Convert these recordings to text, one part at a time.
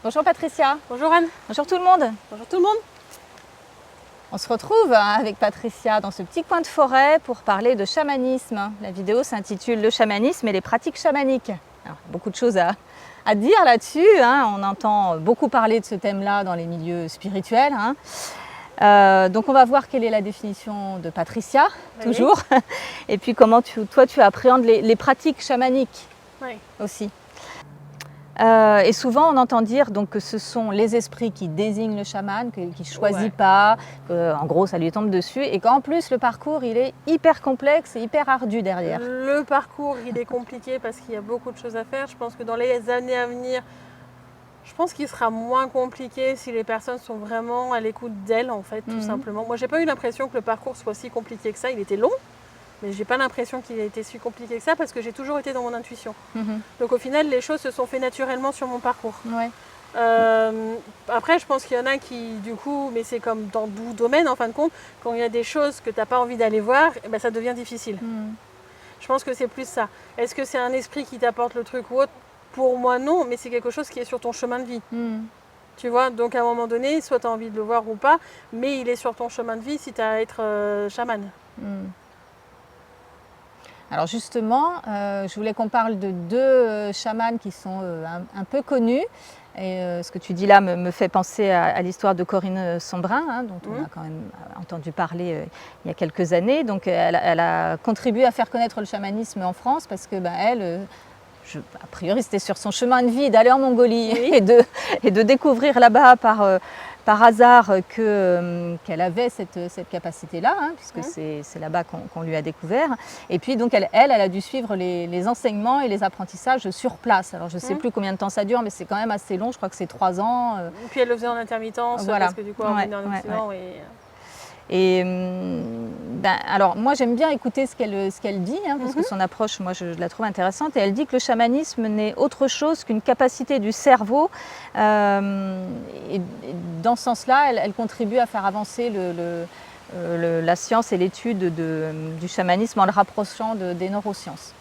Bonjour Patricia. Bonjour Anne. Bonjour tout le monde. Bonjour tout le monde. On se retrouve avec Patricia dans ce petit coin de forêt pour parler de chamanisme. La vidéo s'intitule « Le chamanisme et les pratiques chamaniques ». Alors, beaucoup de choses à dire là-dessus. On entend beaucoup parler de ce thème-là dans les milieux spirituels. Donc on va voir quelle est la définition de Patricia, toujours. Et puis comment toi tu appréhendes les pratiques chamaniques aussi. Et souvent on entend dire donc, que ce sont les esprits qui désignent le chaman, qu'il ne choisit pas, qu'en gros ça lui tombe dessus, et qu'en plus le parcours il est hyper complexe et hyper ardu derrière. Le parcours il est compliqué parce qu'il y a beaucoup de choses à faire. Je pense que dans les années à venir, je pense qu'il sera moins compliqué si les personnes sont vraiment à l'écoute d'elles en fait, tout simplement. Moi j'ai pas eu l'impression que le parcours soit si compliqué que ça, il était long. Mais j'ai pas l'impression qu'il ait été si compliqué que ça parce que j'ai toujours été dans mon intuition. Donc au final, les choses se sont fait naturellement sur mon parcours. Après, je pense qu'il y en a qui, du coup, mais c'est comme dans tout domaine en fin de compte, quand il y a des choses que tu n'as pas envie d'aller voir, ben, ça devient difficile. Je pense que c'est plus ça. Est-ce que c'est un esprit qui t'apporte le truc ou autre? Pour moi, non, mais c'est quelque chose qui est sur ton chemin de vie. Tu vois, donc à un moment donné, soit tu as envie de le voir ou pas, mais il est sur ton chemin de vie si tu as à être chaman. Alors justement, je voulais qu'on parle de deux chamans qui sont un peu connus. Et ce que tu dis là me fait penser à l'histoire de Corinne Sombrin, dont on a quand même entendu parler il y a quelques années. Donc elle a contribué à faire connaître le chamanisme en France parce que elle, a priori c'était sur son chemin de vie d'aller en Mongolie et de découvrir là-bas par hasard qu'elle avait cette capacité-là, puisque c'est là-bas qu'on lui a découvert. Et puis donc elle a dû suivre les enseignements et les apprentissages sur place. Alors je ne sais plus combien de temps ça dure, mais c'est quand même assez long, je crois que c'est 3 ans. Et puis elle le faisait en intermittence, parce que du coup elle venait en Occident. Et alors moi j'aime bien écouter ce qu'elle dit, parce que son approche, moi je la trouve intéressante. Et elle dit que le chamanisme n'est autre chose qu'une capacité du cerveau. Et dans ce sens-là, elle contribue à faire avancer la science et l'étude du chamanisme en le rapprochant des neurosciences.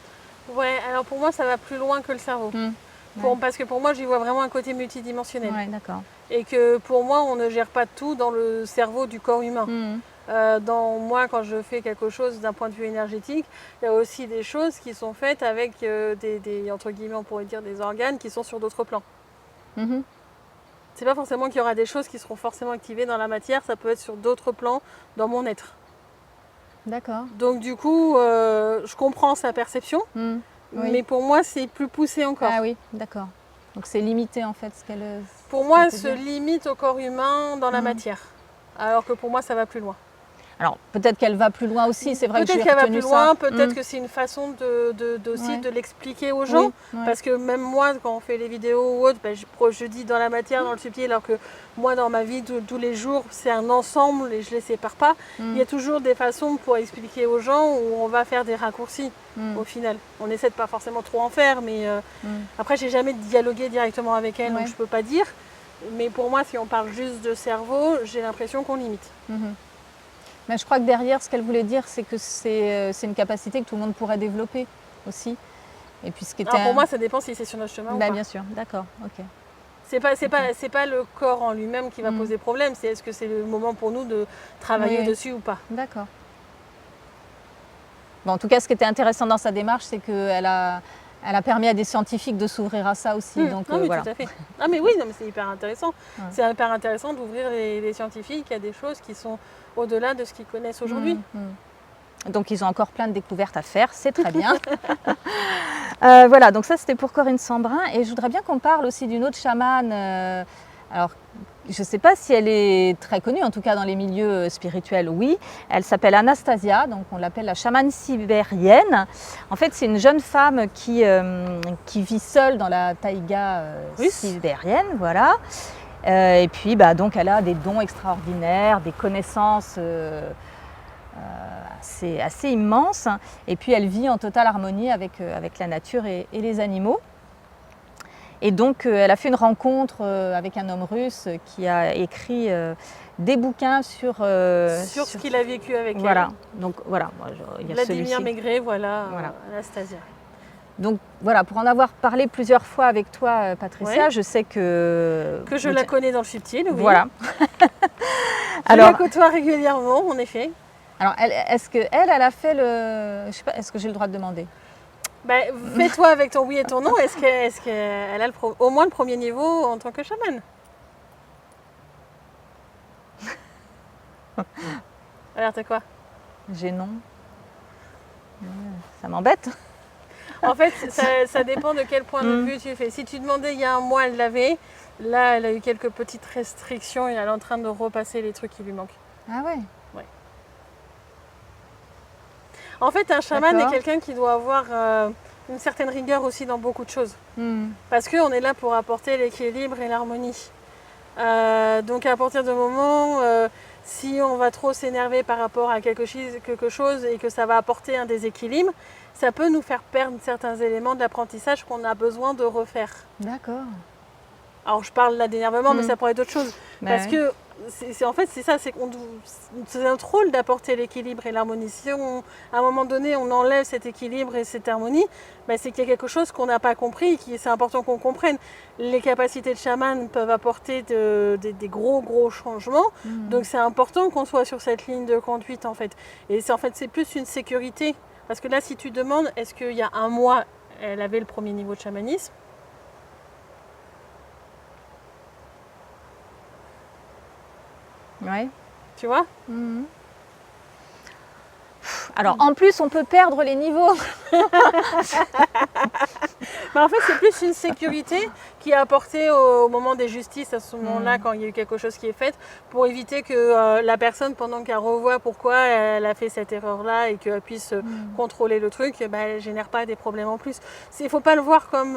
Ouais, alors pour moi ça va plus loin que le cerveau. Parce que pour moi j'y vois vraiment un côté multidimensionnel. D'accord. Et que pour moi on ne gère pas tout dans le cerveau du corps humain. Moi quand je fais quelque chose d'un point de vue énergétique, il y a aussi des choses qui sont faites avec des entre guillemets on pourrait dire des organes qui sont sur d'autres plans. C'est pas forcément qu'il y aura des choses qui seront forcément activées dans la matière, ça peut être sur d'autres plans dans mon être. D'accord. Donc du coup je comprends sa perception. Mais pour moi, c'est plus poussé encore. Ah oui, d'accord. Donc c'est limité en fait ce qu'elle... Pour moi, elle se limite au corps humain dans la matière. Alors que pour moi, ça va plus loin. Alors peut-être qu'elle va plus loin aussi, c'est vrai que j'ai retenu ça. Peut-être qu'elle va plus loin, peut-être que c'est une façon aussi de l'expliquer aux gens. Parce que même moi, quand on fait les vidéos ou autre, je dis dans la matière, dans le subtil, alors que moi, dans ma vie, tous les jours, c'est un ensemble et je ne les sépare pas. Il y a toujours des façons pour expliquer aux gens où on va faire des raccourcis au final. On essaie de pas forcément trop en faire, mais après, j'ai jamais dialogué directement avec elle, donc je ne peux pas dire. Mais pour moi, si on parle juste de cerveau, j'ai l'impression qu'on limite. Mais je crois que derrière, ce qu'elle voulait dire, c'est que c'est une capacité que tout le monde pourrait développer aussi. Et puis, alors pour moi, ça dépend si c'est sur notre chemin ou pas. Bien sûr, d'accord, ok. C'est pas le corps en lui-même qui va poser problème, c'est est-ce que c'est le moment pour nous de travailler dessus ou pas. D'accord. Bon, en tout cas, ce qui était intéressant dans sa démarche, c'est qu'elle a permis à des scientifiques de s'ouvrir à ça aussi. Donc, oui, voilà. tout à fait. Ah mais oui, non, mais c'est hyper intéressant. C'est hyper intéressant d'ouvrir les scientifiques à des choses qui sont au-delà de ce qu'ils connaissent aujourd'hui. Donc ils ont encore plein de découvertes à faire, c'est très bien. Voilà, donc ça c'était pour Corinne Sombrin. Et je voudrais bien qu'on parle aussi d'une autre chamane. Alors, je ne sais pas si elle est très connue, en tout cas dans les milieux spirituels, oui. Elle s'appelle Anastasia, donc on l'appelle la chamane sibérienne. En fait, c'est une jeune femme qui vit seule dans la taïga sibérienne, voilà. Et puis, donc, elle a des dons extraordinaires, des connaissances assez immenses. Et puis, elle vit en totale harmonie avec la nature et les animaux. Et donc, elle a fait une rencontre avec un homme russe qui a écrit des bouquins sur ce qu'il a vécu avec elle. Donc, voilà. Il y a Vladimir Maigret, voilà. Anastasia. Donc voilà, pour en avoir parlé plusieurs fois avec toi, Patricia, Ouais. je sais que je la connais dans le subtil, oui. Voilà. Je la côtoie régulièrement, en effet. Alors, est-ce qu'elle a fait le... Je sais pas, est-ce que j'ai le droit de demander? Fais-toi avec ton oui et ton non. Est-ce qu'elle a au moins le premier niveau en tant que chamane? Alors, t'as quoi? J'ai non. Ça m'embête. En fait, ça dépend de quel point de vue tu fais. Si tu demandais il y a un mois, elle l'avait. Là, elle a eu quelques petites restrictions et elle est en train de repasser les trucs qui lui manquent. Ah ouais? Ouais. En fait, un chaman est quelqu'un qui doit avoir une certaine rigueur aussi dans beaucoup de choses. Parce qu'on est là pour apporter l'équilibre et l'harmonie. Donc à partir du moment, si on va trop s'énerver par rapport à quelque chose et que ça va apporter un déséquilibre, ça peut nous faire perdre certains éléments de l'apprentissage qu'on a besoin de refaire. D'accord. Alors je parle là d'énervement, mais ça pourrait être d'autres choses. Parce que en fait c'est ça, c'est notre rôle d'apporter l'équilibre et l'harmonie. Si à un moment donné on enlève cet équilibre et cette harmonie, c'est qu'il y a quelque chose qu'on n'a pas compris et c'est important qu'on comprenne. Les capacités de chaman peuvent apporter des gros changements, donc c'est important qu'on soit sur cette ligne de conduite en fait. Et c'est plus une sécurité. Parce que là si tu demandes, est-ce qu'il y a un mois elle avait le premier niveau de chamanisme? Ouais. Tu vois? Alors, en plus, on peut perdre les niveaux. En fait, c'est plus une sécurité qui est apportée au moment des justices, à ce moment-là, quand il y a eu quelque chose qui est fait, pour éviter que la personne, pendant qu'elle revoit pourquoi elle a fait cette erreur-là et qu'elle puisse contrôler le truc, elle ne génère pas des problèmes en plus. Il ne faut pas le voir comme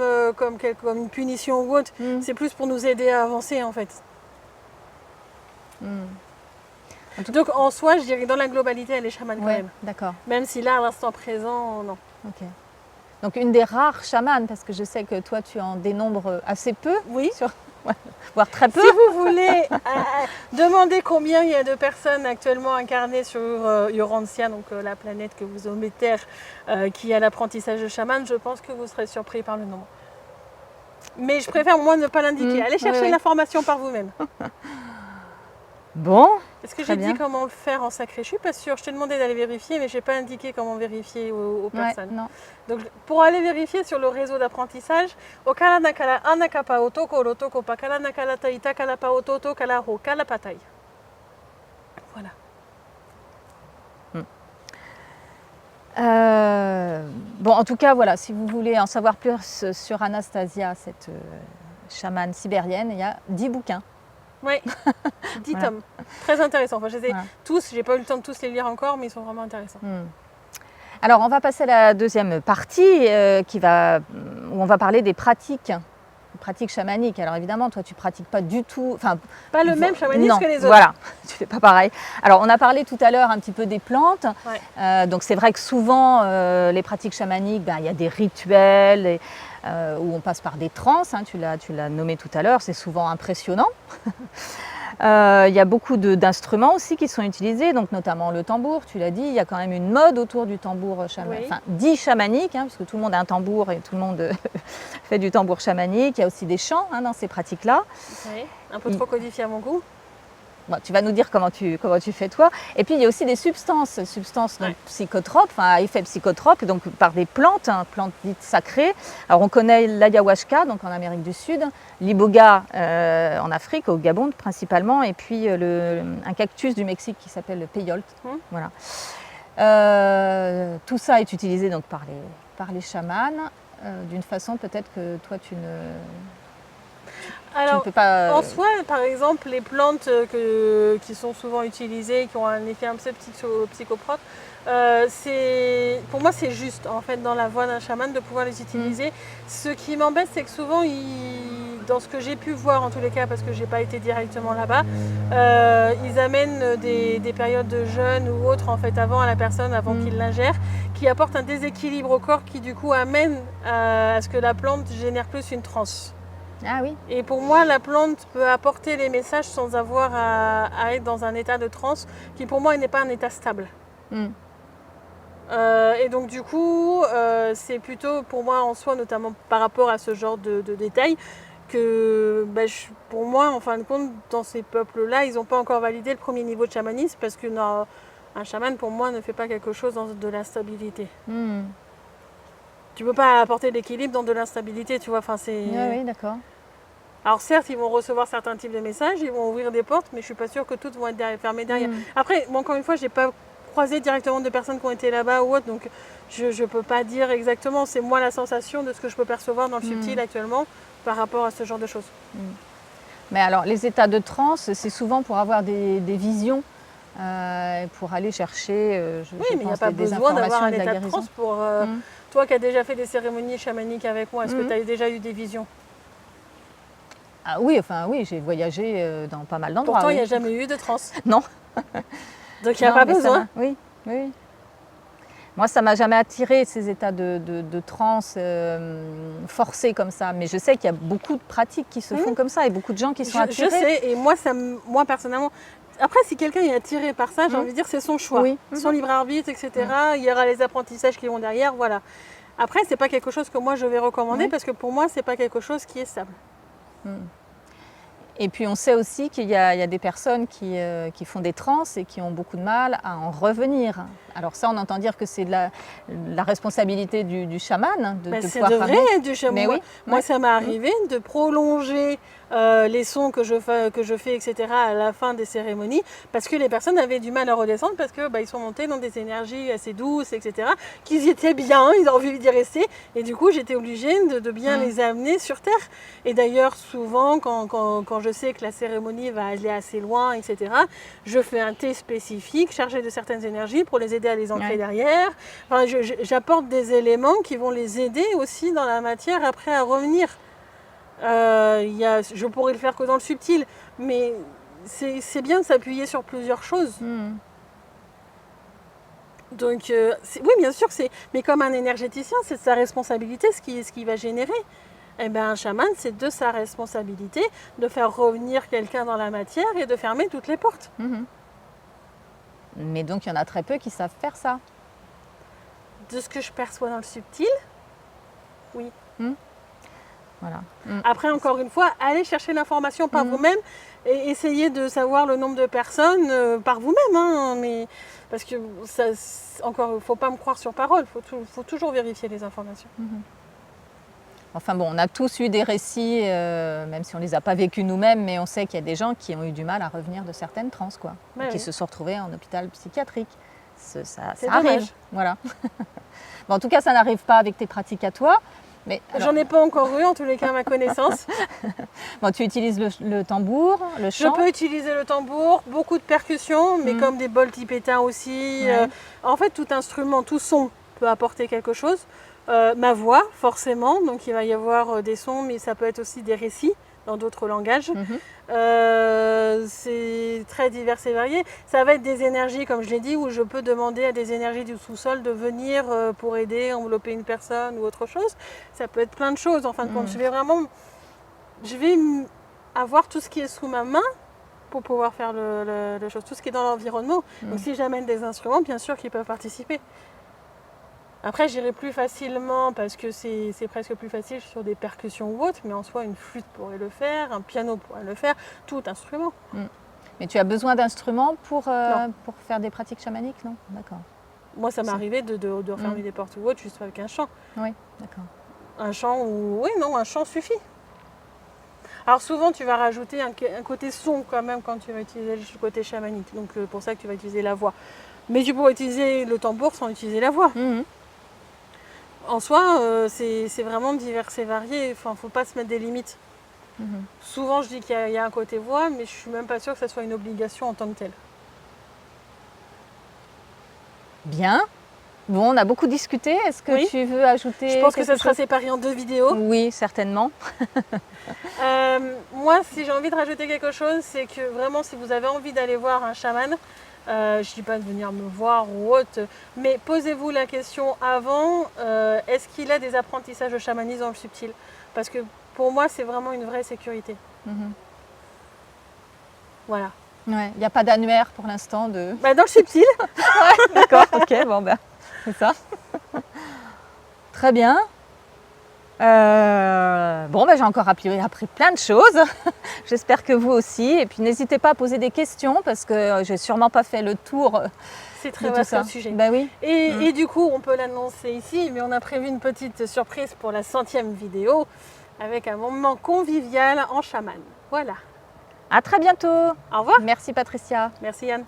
une punition ou autre. C'est plus pour nous aider à avancer, en fait. Donc en soi, je dirais que dans la globalité, elle est chamane quand même. D'accord. Même si là, à l'instant présent, non. Ok. Donc une des rares chamanes, parce que je sais que toi, tu en dénombres assez peu. Oui. Voire très peu. Si vous voulez demander combien il y a de personnes actuellement incarnées sur Urantia, donc la planète que vous nommez Terre, qui a l'apprentissage de chaman, je pense que vous serez surpris par le nombre. Mais je préfère moi ne pas l'indiquer. Allez chercher l'information par vous-même. Bon. Est-ce que j'ai dit comment le faire en sacré? Je ne suis pas sûre. Je t'ai demandé d'aller vérifier, mais je n'ai pas indiqué comment vérifier aux personnes. Non. Donc, pour aller vérifier sur le réseau d'apprentissage, voilà. Bon, en tout cas, voilà, si vous voulez en savoir plus sur Anastasia, cette chamane sibérienne, il y a 10 bouquins. Oui, 10 tomes. Très intéressants. Enfin, je les ai tous, j'ai pas eu le temps de tous les lire encore, mais ils sont vraiment intéressants. Alors, on va passer à la deuxième partie où on va parler des pratiques chamaniques. Alors évidemment, toi, tu pratiques pas du tout... Pas le même chamanisme que les autres. Voilà, tu fais pas pareil. Alors, on a parlé tout à l'heure un petit peu des plantes. Donc, c'est vrai que souvent, les pratiques chamaniques, il y a des rituels où on passe par des transes. Tu l'as nommé tout à l'heure, c'est souvent impressionnant. Il y a beaucoup d'instruments aussi qui sont utilisés, donc notamment le tambour, tu l'as dit, il y a quand même une mode autour du tambour chamanique, dit chamanique, puisque tout le monde a un tambour et tout le monde fait du tambour chamanique. Il y a aussi des chants dans ces pratiques-là. Oui, un peu trop codifié à mon goût. Bon, tu vas nous dire comment tu fais toi. Et puis il y a aussi des substances donc, psychotropes, à effet psychotrope, donc par des plantes dites sacrées. Alors on connaît l'ayahuasca, donc en Amérique du Sud, l'iboga en Afrique, au Gabon principalement, et puis un cactus du Mexique qui s'appelle le peyote. Voilà. Tout ça est utilisé donc par les chamans d'une façon peut-être que toi tu ne... Alors, en soi, par exemple, les plantes qui sont souvent utilisées, qui ont un effet un peu psychoprope, pour moi, c'est juste, en fait, dans la voie d'un chaman, de pouvoir les utiliser. Ce qui m'embête, c'est que souvent, dans ce que j'ai pu voir, en tous les cas, parce que je n'ai pas été directement là-bas, ils amènent des périodes de jeûne ou autre, en fait, avant qu'il l'ingère, qui apportent un déséquilibre au corps, qui, du coup, amène à ce que la plante génère plus une transe. Ah oui. Et pour moi, la plante peut apporter les messages sans avoir à être dans un état de transe qui, pour moi, n'est pas un état stable. Et donc du coup, c'est plutôt pour moi en soi, notamment par rapport à ce genre de détails, que pour moi, en fin de compte, dans ces peuples-là, ils n'ont pas encore validé le premier niveau de chamanisme parce que non, un chaman, pour moi, ne fait pas quelque chose dans de l'instabilité. Tu peux pas apporter l'équilibre dans de l'instabilité, tu vois. Enfin, c'est... Oui, d'accord. Alors certes, ils vont recevoir certains types de messages, ils vont ouvrir des portes, mais je suis pas sûre que toutes vont être fermées derrière. Après, bon, encore une fois, j'ai pas croisé directement de personnes qui ont été là-bas ou autre, donc je peux pas dire exactement. C'est moi la sensation de ce que je peux percevoir dans le subtil actuellement par rapport à ce genre de choses. Mais alors, les états de transe, c'est souvent pour avoir des visions, pour aller chercher, oui, mais il n'y a pas besoin d'avoir un état de transe pour... Toi qui as déjà fait des cérémonies chamaniques avec moi, est-ce que tu as déjà eu des visions? Ah oui, oui, j'ai voyagé dans pas mal d'endroits. Pourtant, il n'y a jamais eu de transe. Non. Donc il n'y a pas besoin. Oui. Moi, ça ne m'a jamais attiré ces états de transe forcés comme ça. Mais je sais qu'il y a beaucoup de pratiques qui se font comme ça et beaucoup de gens qui sont attirés. Je sais, et moi personnellement, après, si quelqu'un est attiré par ça, j'ai envie de dire c'est son choix, son libre arbitre, etc. Il y aura les apprentissages qui vont derrière, voilà. Après, c'est pas quelque chose que moi je vais recommander parce que pour moi, c'est pas quelque chose qui est stable. Et puis on sait aussi qu'il y a des personnes qui font des transes et qui ont beaucoup de mal à en revenir. Alors ça, on entend dire que c'est de la responsabilité du chaman de pouvoir c'est vrai du chaman. Mais moi, ça m'est arrivé de prolonger les sons que je fais, etc. à la fin des cérémonies parce que les personnes avaient du mal à redescendre parce que ils sont montés dans des énergies assez douces, etc. Qu'ils y étaient bien, ils ont envie d'y rester. Et du coup, j'étais obligée de bien les amener sur Terre. Et d'ailleurs, souvent, quand je sais que la cérémonie va aller assez loin, etc., je fais un thé spécifique chargé de certaines énergies pour les aider à les ancrer derrière. Enfin, j'apporte des éléments qui vont les aider aussi dans la matière après à revenir. Je pourrais le faire que dans le subtil, mais c'est bien de s'appuyer sur plusieurs choses. Donc, oui, bien sûr, mais comme un énergéticien, c'est de sa responsabilité ce qui va générer. Eh bien, un chaman, c'est de sa responsabilité de faire revenir quelqu'un dans la matière et de fermer toutes les portes. Mais donc, il y en a très peu qui savent faire ça. De ce que je perçois dans le subtil, oui. Voilà. Après, encore une fois, allez chercher l'information par vous-même et essayez de savoir le nombre de personnes par vous-même. Mais parce que encore, il ne faut pas me croire sur parole, il faut toujours vérifier les informations. Enfin bon, on a tous eu des récits, même si on ne les a pas vécus nous-mêmes, mais on sait qu'il y a des gens qui ont eu du mal à revenir de certaines transes, qui se sont retrouvés en hôpital psychiatrique. Ça arrive. Voilà. Bon, en tout cas, ça n'arrive pas avec tes pratiques à toi. J'en ai pas encore eu, en tous les cas, à ma connaissance. Bon, tu utilises le tambour, le chant. Je peux utiliser le tambour, beaucoup de percussions, mais comme des bols tibétains aussi. En fait, tout instrument, tout son peut apporter quelque chose. Ma voix, forcément, donc il va y avoir des sons, mais ça peut être aussi des récits dans d'autres langages. C'est très divers et varié. Ça va être des énergies, comme je l'ai dit, où je peux demander à des énergies du sous-sol de venir pour aider, envelopper une personne ou autre chose. Ça peut être plein de choses. En fin de compte, je vais avoir tout ce qui est sous ma main pour pouvoir faire le chose, tout ce qui est dans l'environnement. Donc si j'amène des instruments, bien sûr qu'ils peuvent participer. Après, j'irai plus facilement parce que c'est presque plus facile sur des percussions ou autres, mais en soi, une flûte pourrait le faire, un piano pourrait le faire, tout instrument. Mais tu as besoin d'instruments pour faire des pratiques chamaniques, non? D'accord. Moi, ça m'est arrivé de refermer des portes ou autre juste avec un chant. Oui, d'accord. Un chant un chant suffit. Alors souvent, tu vas rajouter un côté son quand même quand tu vas utiliser le côté chamanique. Donc, pour ça que tu vas utiliser la voix. Mais tu pourrais utiliser le tambour sans utiliser la voix. En soi, c'est vraiment divers et varié. Enfin, il ne faut pas se mettre des limites. Souvent, je dis qu'il y a un côté voix, mais je ne suis même pas sûre que ça soit une obligation en tant que telle. Bien. Bon, on a beaucoup discuté. Est-ce que tu veux ajouter? Je pense que ça sera séparé en 2 vidéos. Oui, certainement. Moi, si j'ai envie de rajouter quelque chose, c'est que vraiment, si vous avez envie d'aller voir un chaman, je ne dis pas de venir me voir ou autre, mais posez-vous la question avant, est-ce qu'il a des apprentissages de chamanisme dans le subtil? Parce que pour moi, c'est vraiment une vraie sécurité. Voilà. Ouais, il n'y a pas d'annuaire pour l'instant dans le subtil. D'accord, ok, bon ben. c'est ça. Très bien. Bon, j'ai encore appris plein de choses. J'espère que vous aussi. Et puis n'hésitez pas à poser des questions parce que j'ai sûrement pas fait le tour. C'est très vaste le sujet. Bah oui. Et du coup, on peut l'annoncer ici, mais on a prévu une petite surprise pour la 100e vidéo avec un moment convivial en chaman. Voilà. À très bientôt. Au revoir. Merci Patricia. Merci Yann.